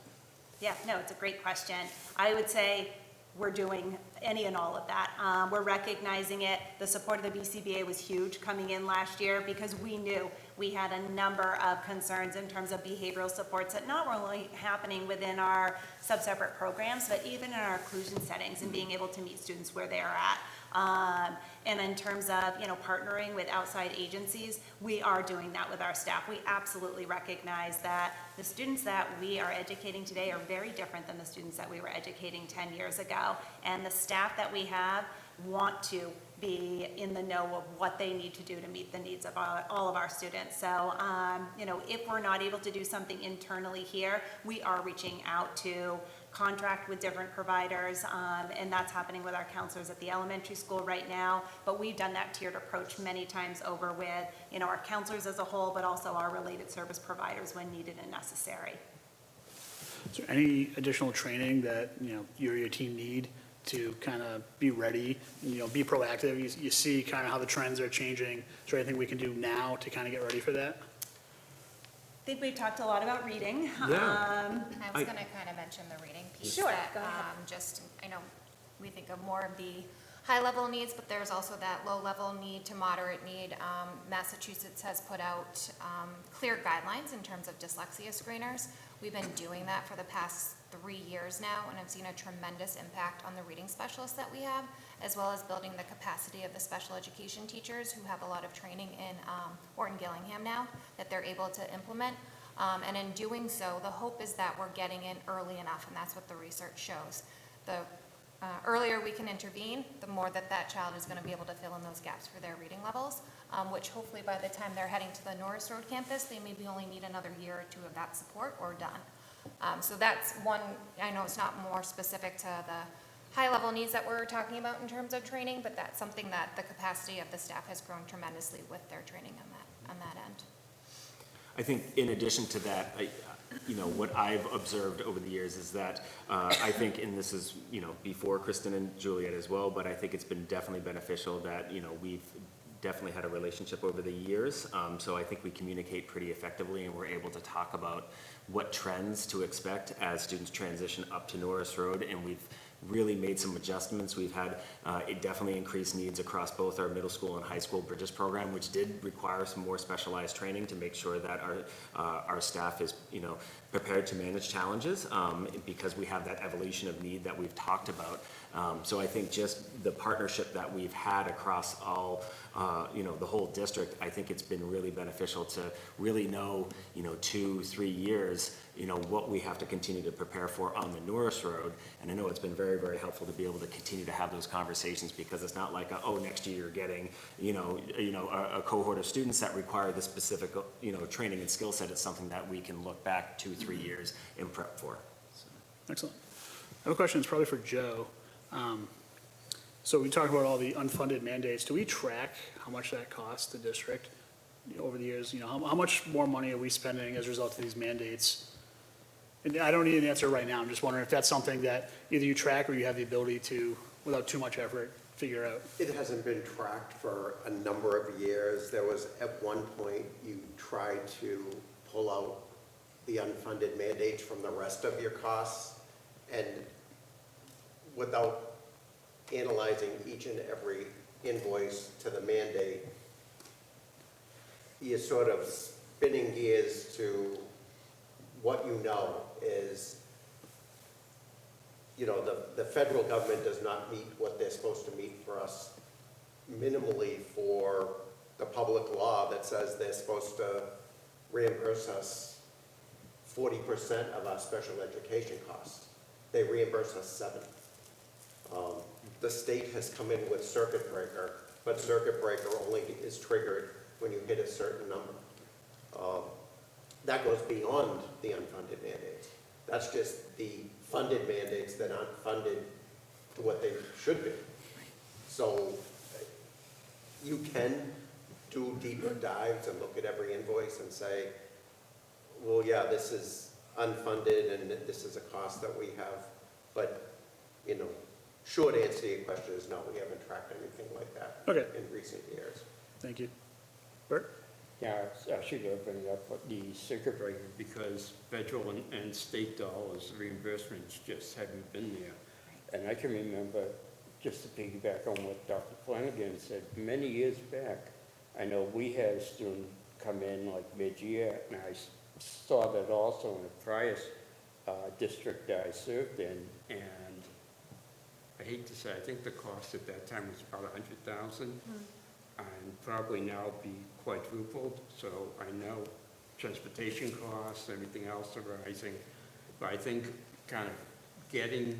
[SPEAKER 3] Yeah, no, it's a great question. I would say we're doing any and all of that. We're recognizing it. The support of the BCBA was huge coming in last year because we knew we had a number of concerns in terms of behavioral supports that not only happening within our sub-separate programs, but even in our inclusion settings and being able to meet students where they are at. And in terms of, partnering with outside agencies, we are doing that with our staff. We absolutely recognize that the students that we are educating today are very different than the students that we were educating 10 years ago. And the staff that we have want to be in the know of what they need to do to meet the needs of all of our students. So, if we're not able to do something internally here, we are reaching out to contract with different providers, and that's happening with our counselors at the elementary school right now. But we've done that tiered approach many times over with, our counselors as a whole, but also our related service providers when needed and necessary.
[SPEAKER 1] Is there any additional training that, you or your team need to kind of be ready, be proactive? You see kind of how the trends are changing. Is there anything we can do now to kind of get ready for that?
[SPEAKER 3] I think we've talked a lot about reading.
[SPEAKER 9] I was gonna kind of mention the reading piece.
[SPEAKER 3] Sure,
[SPEAKER 9] that,
[SPEAKER 3] go ahead.
[SPEAKER 9] I know we think of more of the high-level needs, but there's also that low-level need to moderate need. Massachusetts has put out clear guidelines in terms of dyslexia screeners. We've been doing that for the past 3 years now, and I've seen a tremendous impact on the reading specialists that we have, as well as building the capacity of the special education teachers who have a lot of training in Orton-Gillingham now that they're able to implement. And in doing so, the hope is that we're getting in early enough, and that's what the research shows. The earlier we can intervene, the more that child is going to be able to fill in those gaps for their reading levels, which hopefully by the time they're heading to the Norris Road campus, they maybe only need another year or two of that support or done. So that's one, I know it's not more specific to the high-level needs that we're talking about in terms of training, but that's something that the capacity of the staff has grown tremendously with their training on that end.
[SPEAKER 7] I think in addition to that, what I've observed over the years is that I think, and this is, before Kristen and Juliet as well, but I think it's been definitely beneficial that, we've definitely had a relationship over the years. So I think we communicate pretty effectively, and we're able to talk about what trends to expect as students transition up to Norris Road, and we've really made some adjustments. We've had definitely increased needs across both our middle school and high school bridges program, which did require some more specialized training to make sure that our staff is prepared to manage challenges, because we have that evolution of need that we've talked about. So I think just the partnership that we've had across all the whole district, I think it's been really beneficial to really know 2-3 years what we have to continue to prepare for on the Norris Road. And I know it's been very, very helpful to be able to continue to have those conversations, because it's not like, next year you're getting, a cohort of students that require this specific, training and skill set. It's something that we can look back 2-3 years and prep for. So.
[SPEAKER 1] Excellent. I have a question, it's probably for Joe. So we talked about all the unfunded mandates. Do we track how much that costs the district over the years? How much more money are we spending as a result of these mandates? And I don't need an answer right now. I'm just wondering if that's something that either you track or you have the ability to, without too much effort, figure out.
[SPEAKER 4] It hasn't been tracked for a number of years. There was, at one point, you tried to pull out the unfunded mandates from the rest of your costs, and without analyzing each and every invoice to the mandate, you're sort of spinning gears to what is, the federal government does not meet what they're supposed to meet for us minimally for the public law that says they're supposed to reimburse us 40% of our special education costs. They reimburse us 7%. The state has come in with circuit breaker, but circuit breaker only is triggered when you hit a certain number. That goes beyond the unfunded mandates. That's just the funded mandates that aren't funded to what they should be. So you can do deeper dives and look at every invoice and say, well, yeah, this is unfunded and this is a cost that we have. But, short answer to your question is no, we haven't tracked anything like that in recent years.
[SPEAKER 1] Thank you. Bert?
[SPEAKER 12] Yeah, I should bring up the circuit breaker, because federal and state dollars reimbursements just haven't been there. And I can remember, just to piggyback on what Dr. Flanagan said, many years back, I know we had a student come in like mid-year, and I saw that also in the prior district that I served in, and I hate to say, I think the cost at that time was about $100,000. And probably now be quadrupled. So I know transportation costs, everything else are rising. But I think kind of getting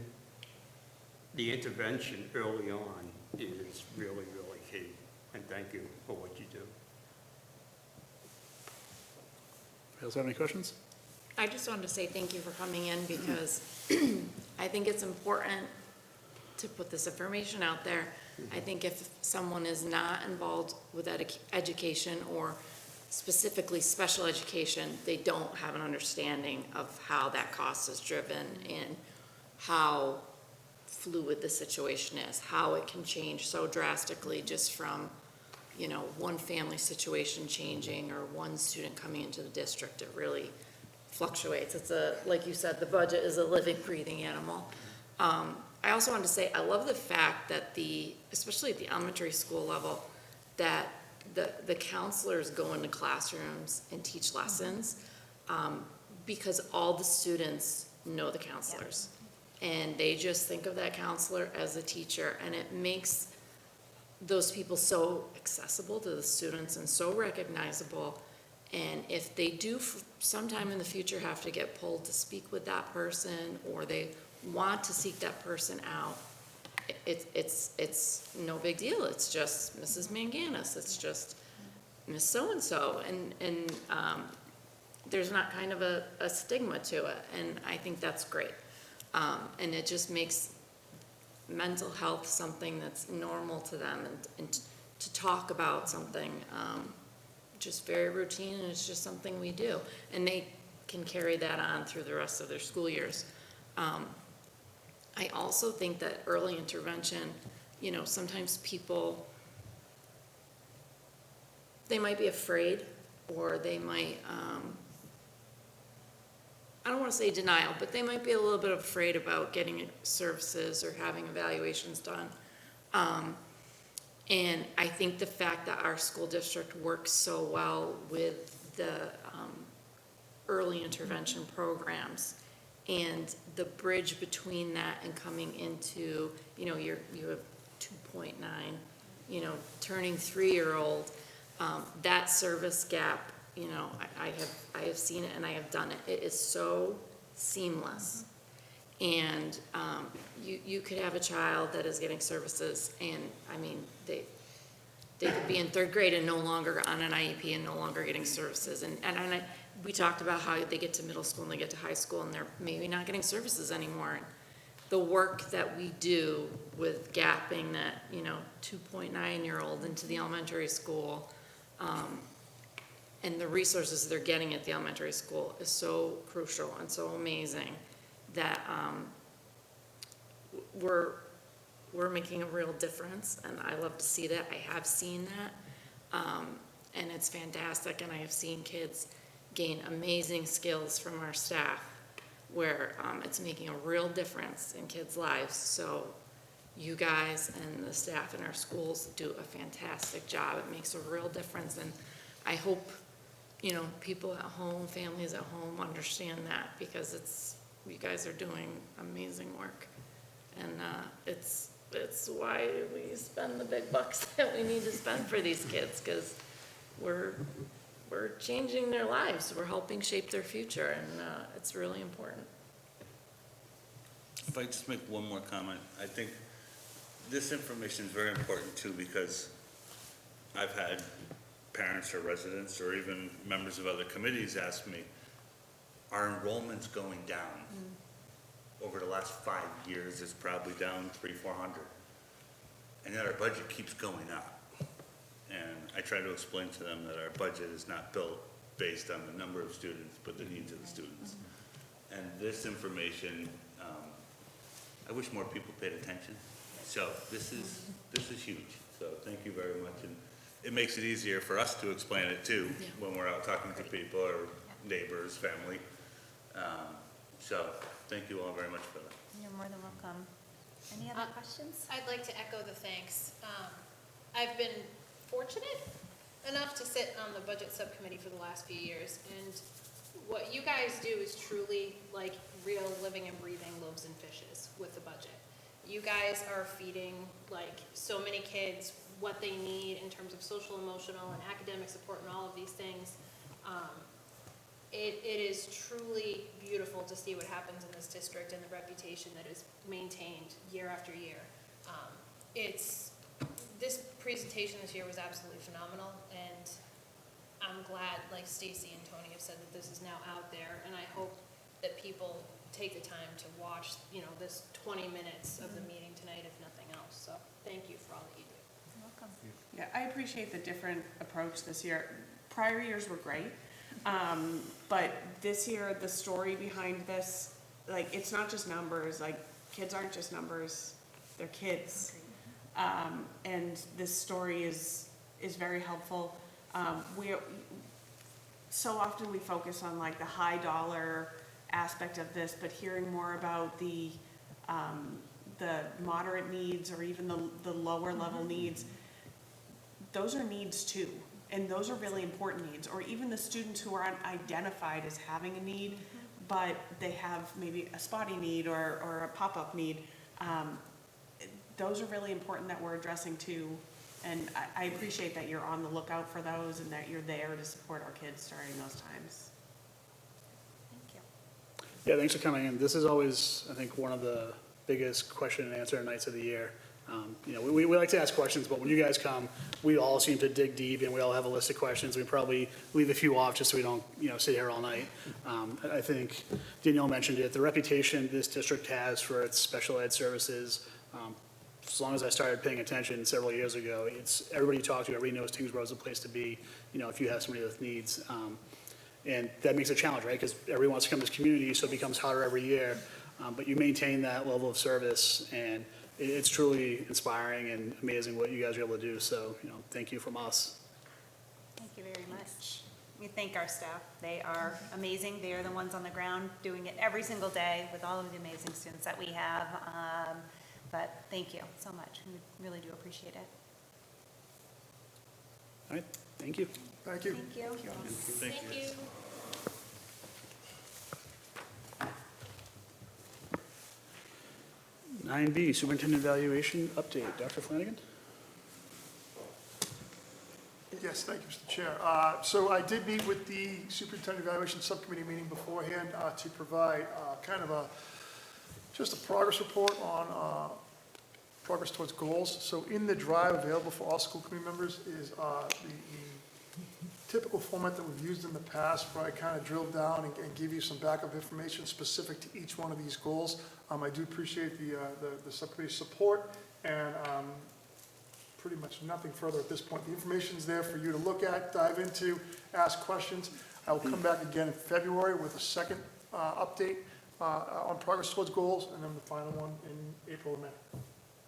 [SPEAKER 12] the intervention early on is really, really you, and thank you for what you do.
[SPEAKER 1] Anybody else have any questions?
[SPEAKER 11] I just wanted to say thank you for coming in because I think it's important to put this information out there. I think if someone is not involved with education or specifically special education, they don't have an understanding of how that cost is driven and how fluid the situation is, how it can change so drastically just from, you know, one family situation changing or one student coming into the district. It really fluctuates. It's like you said, the budget is a living, breathing animal. I also wanted to say, I love the fact that especially at the elementary school level, that the counselors go into classrooms and teach lessons, because all the students know the counselors. And they just think of that counselor as a teacher, and it makes those people so accessible to the students and so recognizable. And if they do sometime in the future have to get pulled to speak with that person, or they want to seek that person out, it's no big deal. It's just Mrs. Manganis. It's just Miss So-and-so. And there's not kind of a stigma to it. And I think that's great. And it just makes mental health something that's normal to them, and to talk about something just very routine, and it's just something we do. And they can carry that on through the rest of their school years. I also think that early intervention, you know, sometimes people, they might be afraid, or they might, I don't want to say denial, but they might be a little bit afraid about getting services or having evaluations done. And I think the fact that our school district works so well with the early intervention programs, and the bridge between that and coming into, you know, you have 2.9, you know, turning 3-year-old, that service gap, you know, I have seen it and I have done it. It is so seamless. And you could have a child that is getting services, and I mean, they could be in 3rd grade and no longer on an IEP and no longer getting services. And we talked about how they get to middle school and they get to high school and they're maybe not getting services anymore. And the work that we do with gapping that, you know, 2.9-year-old into the elementary school, and the resources they're getting at the elementary school is so crucial and so amazing that we're making a real difference, and I love to see that. I have seen that, and it's fantastic, and I have seen kids gain amazing skills from our staff where it's making a real difference in kids' lives. So you guys and the staff in our schools do a fantastic job. It makes a real difference, and I hope, you know, people at home, families at home understand that, because you guys are doing amazing work, and it's why we spend the big bucks that we need to spend for these kids, because we're changing their lives. We're helping shape their future, and it's really important.
[SPEAKER 10] If I just make one more comment, I think this information is very important too, because I've had parents or residents or even members of other committees ask me, are enrollments going down? Over the last 5 years, it's probably down 300-400. And yet our budget keeps going up. And I try to explain to them that our budget is not built based on the number of students, but the needs of the students. And this information, I wish more people paid attention. So this is huge. So thank you very much. And it makes it easier for us to explain it too, when we're out talking to people or neighbors, family. So thank you all very much for that.
[SPEAKER 3] You're more than welcome. Any other questions?
[SPEAKER 13] I'd like to echo the thanks. I've been fortunate enough to sit on the budget subcommittee for the last few years, and what you guys do is truly like real living and breathing loaves and fishes with the budget. You guys are feeding like so many kids what they need in terms of social, emotional, and academic support and all of these things. It is truly beautiful to see what happens in this district and the reputation that is maintained year after year. this presentation this year was absolutely phenomenal, and I'm glad, like Stacy and Tony have said, that this is now out there, and I hope that people take the time to watch, you know, this 20 minutes of the meeting tonight, if nothing else. So thank you for all that you do.
[SPEAKER 3] Welcome.
[SPEAKER 6] Yeah, I appreciate the different approach this year. Prior years were great, but this year, the story behind this, like, it's not just numbers, like, kids aren't just numbers, they're kids. And this story is very helpful. So often we focus on like the high dollar aspect of this, but hearing more about the moderate needs or even the lower level needs, those are needs too. And those are really important needs, or even the students who aren't identified as having a need, but they have maybe a spotty need or a pop-up need. Those are really important that we're addressing too. And I appreciate that you're on the lookout for those and that you're there to support our kids during those times.
[SPEAKER 3] Thank you.
[SPEAKER 1] Yeah, thanks for coming in. This is always, I think, one of the biggest question and answer nights of the year. We like to ask questions, but when you guys come, we all seem to dig deep and we all have a list of questions. We probably leave a few off just so we don't, sit here all night. I think Danielle mentioned it, the reputation this district has for its special ed services. As long as I started paying attention several years ago, it's everybody you talk to, everybody knows Tyngsborough is a place to be, if you have somebody with needs. And that makes it a challenge, right? Because everyone wants to come to this community, so it becomes harder every year. But you maintain that level of service, and it's truly inspiring and amazing what you guys are able to do. So, thank you from us.
[SPEAKER 3] Thank you very much. We thank our staff. They are amazing. They are the ones on the ground doing it every single day with all of the amazing students that we have. But thank you so much. We really do appreciate it.
[SPEAKER 1] All right, thank you.
[SPEAKER 2] Thank you.
[SPEAKER 3] Thank you.
[SPEAKER 10] Thank you.
[SPEAKER 1] 9B, Superintendent Evaluation Update. Dr. Flanagan?
[SPEAKER 2] Yes, thank you, Mr. Chair. So I did meet with the Superintendent Evaluation Subcommittee meeting beforehand to provide kind of just a progress report on progress towards goals. So in the drive available for all school committee members is the typical format that we've used in the past, where I kind of drill down and give you some backup information specific to each one of these goals. I do appreciate the subcommittee's support, and pretty much nothing further at this point. The information's there for you to look at, dive into, ask questions. I will come back again in February with a second update on progress towards goals, and then the final one in April or May.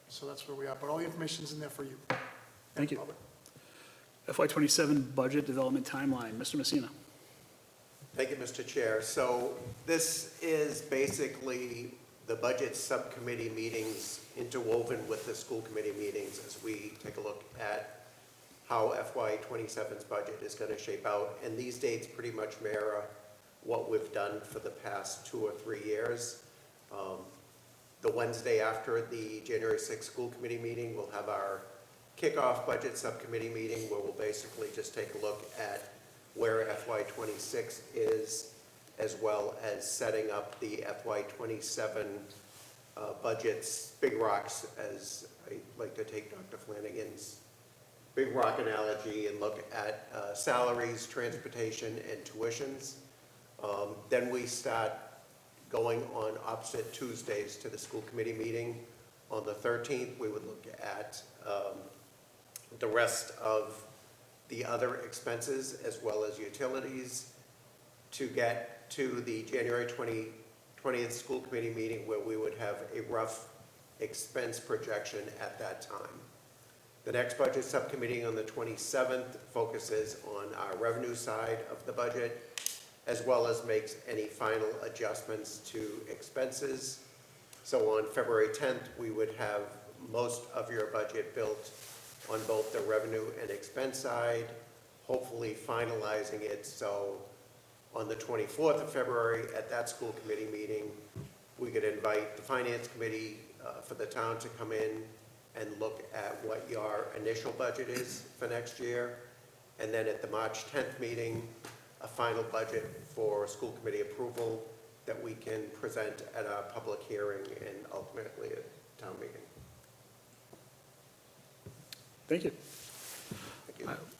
[SPEAKER 2] So that's where we are, but all the information's in there for you.
[SPEAKER 1] Thank you.
[SPEAKER 2] Public.
[SPEAKER 1] FY27 Budget Development Timeline. Mr. Messina.
[SPEAKER 4] Thank you, Mr. Chair. So this is basically the budget subcommittee meetings interwoven with the school committee meetings as we take a look at how FY27's budget is going to shape out. And these dates pretty much mirror what we've done for the past 2 or 3 years. The Wednesday after the January 6th school committee meeting, we'll have our kickoff budget subcommittee meeting where we'll basically just take a look at where FY26 is, as well as setting up the FY27 budgets, big rocks, as I like to take Dr. Flanagan's big rock analogy and look at salaries, transportation, and tuitions. Then we start going on opposite Tuesdays to the school committee meeting. On the 13th, we would look at the rest of the other expenses as well as utilities to get to the January 20th school committee meeting, where we would have a rough expense projection at that time. The next budget subcommittee on the 27th focuses on our revenue side of the budget, as well as makes any final adjustments to expenses. So on February 10th, we would have most of your budget built on both the revenue and expense side, hopefully finalizing it. So on the 24th of February, at that school committee meeting, we could invite the finance committee for the town to come in and look at what your initial budget is for next year. And then at the March 10th meeting, a final budget for school committee approval that we can present at our public hearing and ultimately at town meeting.
[SPEAKER 1] Thank you.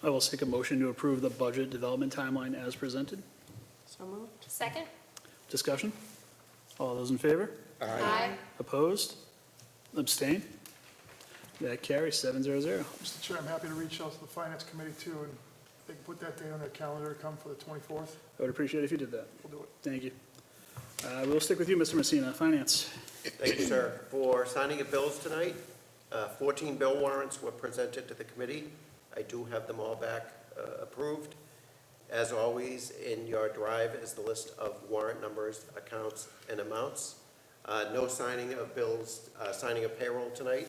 [SPEAKER 1] I will seek a motion to approve the budget development timeline as presented.
[SPEAKER 6] So moved.
[SPEAKER 9] Second?
[SPEAKER 1] Discussion? All those in favor?
[SPEAKER 9] Aye.
[SPEAKER 1] Opposed? Abstain? That carries 700.
[SPEAKER 2] Mr. Chair, I'm happy to reach out to the Finance Committee too, and they can put that date on their calendar to come for the 24th.
[SPEAKER 1] I would appreciate it if you did that.
[SPEAKER 2] We'll do it.
[SPEAKER 1] Thank you. We'll stick with you, Mr. Messina, Finance.
[SPEAKER 4] Thank you, sir. For signing of bills tonight, 14 bill warrants were presented to the committee. I do have them all back approved. As always, in your drive is the list of warrant numbers, accounts, and amounts. No signing of bills, signing of payroll tonight.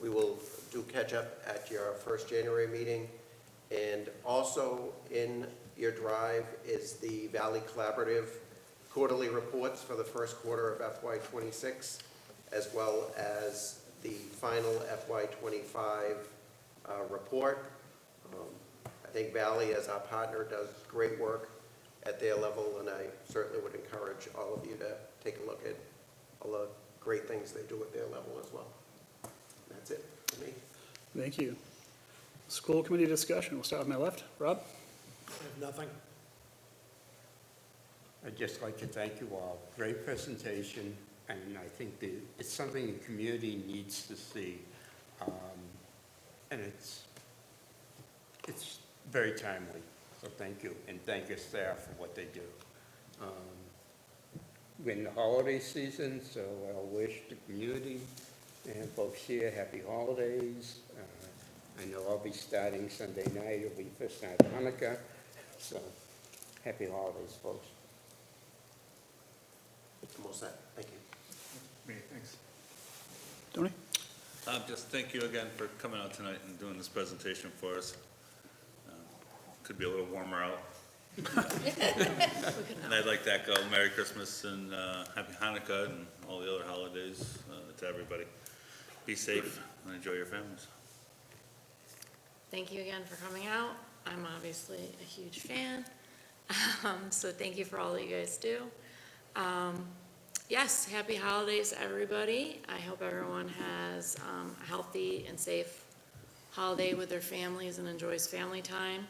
[SPEAKER 4] We will do catch-up at your first January meeting. And also in your drive is the Valley Collaborative quarterly reports for the first quarter of FY '26, as well as the final FY '25 report. I think Valley, as our partner, does great work at their level, and I certainly would encourage all of you to take a look at all the great things they do at their level as well. That's it for me.
[SPEAKER 1] Thank you. School committee discussion. We'll start with my left. Rob?
[SPEAKER 2] Nothing.
[SPEAKER 12] I'd just like to thank you all. Great presentation, and I think that it's something the community needs to see. And it's very timely, so thank you, and thank your staff for what they do. We're in the holiday season, so I'll wish the community and folks here happy holidays. I know I'll be starting Sunday night, it'll be first night of Hanukkah, so happy holidays, folks.
[SPEAKER 4] I'm all set. Thank you.
[SPEAKER 5] Great, thanks.
[SPEAKER 1] Tony?
[SPEAKER 10] Just thank you again for coming out tonight and doing this presentation for us. Could be a little warmer out. And I'd like to echo Merry Christmas and Happy Hanukkah and all the other holidays to everybody. Be safe and enjoy your families.
[SPEAKER 11] Thank you again for coming out. I'm obviously a huge fan, so thank you for all that you guys do. Yes, happy holidays, everybody. I hope everyone has a healthy and safe holiday with their families and enjoys family time.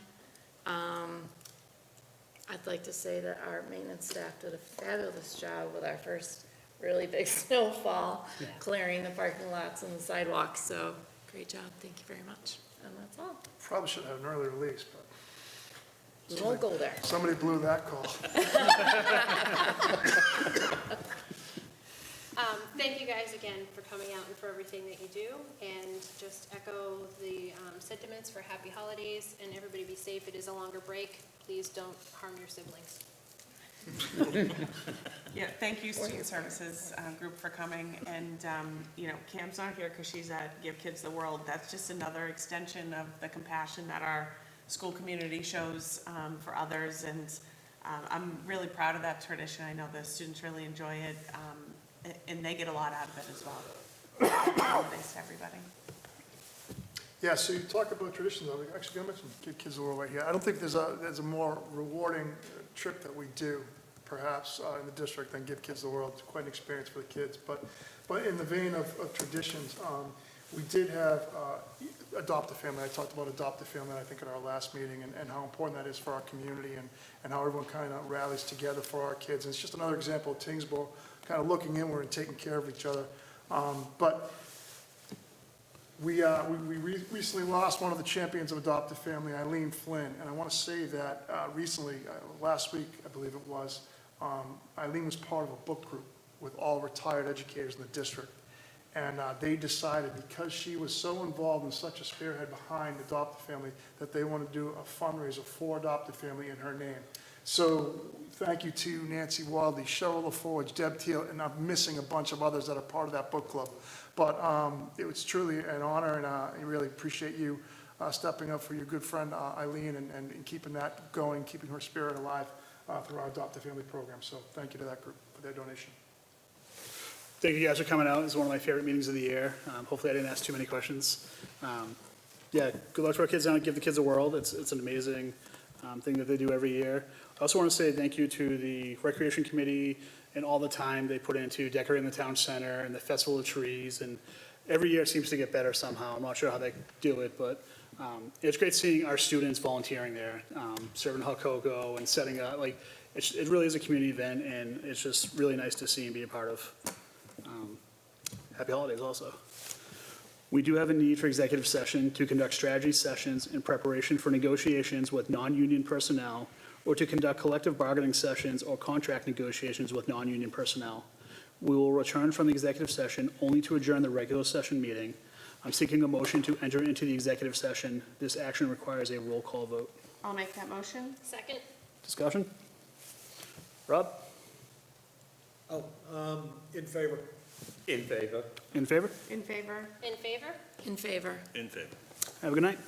[SPEAKER 11] I'd like to say that our maintenance staff did a fabulous job with our first really big snowfall, clearing the parking lots and the sidewalks, so great job, thank you very much, and that's all.
[SPEAKER 2] Probably should have an early release, but
[SPEAKER 11] We won't go there.
[SPEAKER 2] somebody blew that call.
[SPEAKER 13] Thank you guys again for coming out and for everything that you do, and just echo the sentiments for happy holidays, and everybody be safe. It is a longer break. Please don't harm your siblings.
[SPEAKER 6] Yeah, thank you, Student Services Group, for coming, and, you know, Cam's not here because she's at Give Kids the World. That's just another extension of the compassion that our school community shows for others, and I'm really proud of that tradition. I know the students really enjoy it, and they get a lot out of it as well. Happy holidays to everybody.
[SPEAKER 2] Yeah, so you talk about traditions, I'm actually gonna mention Give Kids the World right here. I don't think there's a more rewarding trip that we do, perhaps, in the district than Give Kids the World. It's quite an experience for the kids. But in the vein of traditions, we did have Adopt a Family. I talked about Adopt a Family, I think, in our last meeting, and how important that is for our community, and how everyone kind of rallies together for our kids. And it's just another example of Tyngsborough kind of looking inward and taking care of each other. But we recently lost one of the champions of Adopt a Family, Eileen Flynn, and I want to say that recently, last week, I believe it was, Eileen was part of a book group with all retired educators in the district. And they decided, because she was so involved and such a spearhead behind Adopt a Family, that they want to do a fundraiser for Adopt a Family in her name. So thank you to Nancy Wildey, Cheryl LaForge, Deb Teal, and I'm missing a bunch of others that are part of that book club. But it was truly an honor, and I really appreciate you stepping up for your good friend Eileen, and keeping that going, keeping her spirit alive through our Adopt a Family program. So thank you to that group for their donation.
[SPEAKER 1] Thank you guys for coming out. It's one of my favorite meetings of the year. Hopefully I didn't ask too many questions. Yeah, good luck to our kids down at Give the Kids a World. It's an amazing thing that they do every year. I also want to say thank you to the Recreation Committee and all the time they put into decorating the town center and the Festival of Trees, and every year it seems to get better somehow. I'm not sure how they do it, but it's great seeing our students volunteering there, serving hot cocoa and setting up, like, it really is a community event, and it's just really nice to see and be a part of. Happy holidays also. We do have a need for executive session to conduct strategy sessions in preparation for negotiations with non-union personnel, or to conduct collective bargaining sessions or contract negotiations with non-union personnel. We will return from the executive session only to adjourn the regular session meeting. I'm seeking a motion to enter into the executive session. This action requires a roll call vote.
[SPEAKER 6] I'll make that motion.
[SPEAKER 13] Second?
[SPEAKER 1] Discussion? Rob?
[SPEAKER 12] In favor. In favor.
[SPEAKER 1] In favor?
[SPEAKER 6] In favor?
[SPEAKER 13] In favor?
[SPEAKER 11] In favor.
[SPEAKER 10] In favor.
[SPEAKER 1] Have a good night.